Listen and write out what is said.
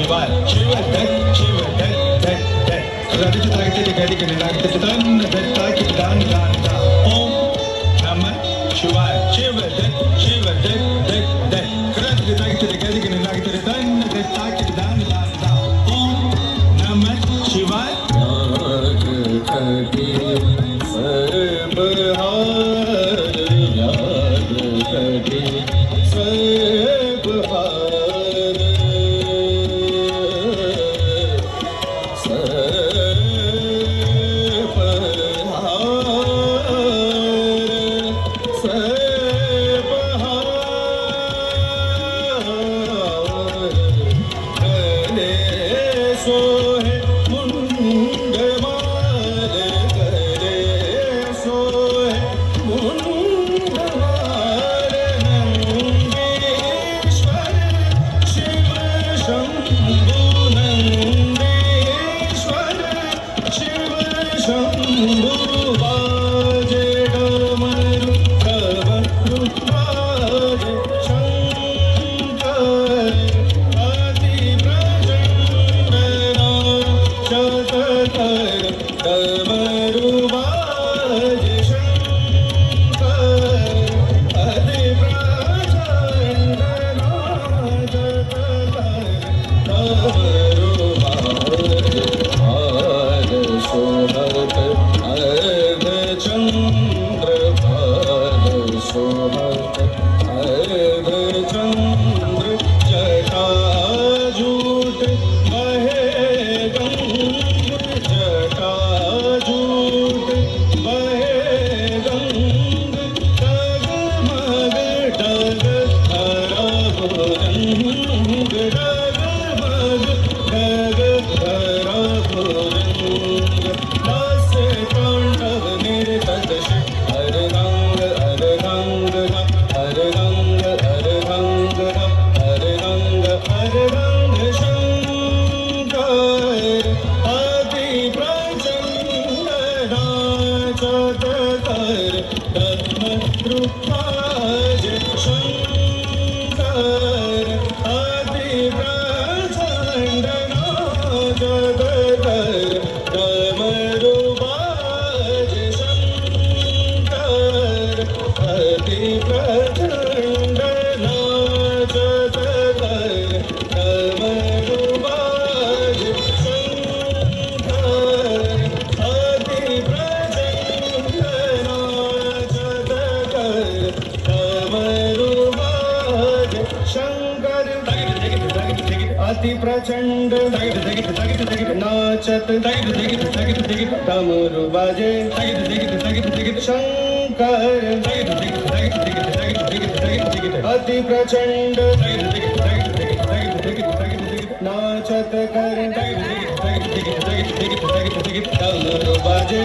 शिवाय शिव दत्त शिव दत्त दत्त दत्त राधेची ताकद गदी के लागते तन दत्ता की दान दान दा ओम नमः शिवाय शिव दत्त शिव दत्त दत्त दत्त राधेची ताकद गदी के लागते तन दत्ता की दान दान दा ओम नमः शिवाय याद कटे सर्व हार याद कटे सर्व हार सर्व हार सर्व हार गले सोहे मुंडमाल गले सोहे मुंडमाल नंदीश्वर शिव शंभु नंदीश्वर शिव शंभु बाजे डमरू डमरू बाजे शंकर आदि प्रचंड शतकर डमरू बाजे शंकर आदि प्रचंड शतकर डमरू बाजे हार सोहत अर्ध चंद्र भार सोहत अर्ध चंद्र जटा जूट बहे गंग जटा जूट बहे गंग डगमग डग धरा भुरंग डगमग डग धरा भुरंग दास तांडव निर्तश अर्धांग अर्धांग अर्धांग अर्धांग अर्धांग अर्धांग शंकर आदि प्रचंड नाचत कर डमरुबाज शंकर आदि प्रचंड नाचत कर डमरुबाज शंकर आदि प्रचंड नाचत कर डमरुबाज शंकर आदि प्रचंड नाचत कर डमरुबाज शंकर अति प्रचंड नाचत डमरू बाजे शंकर अति प्रचंड नाचत कर डमरू बाजे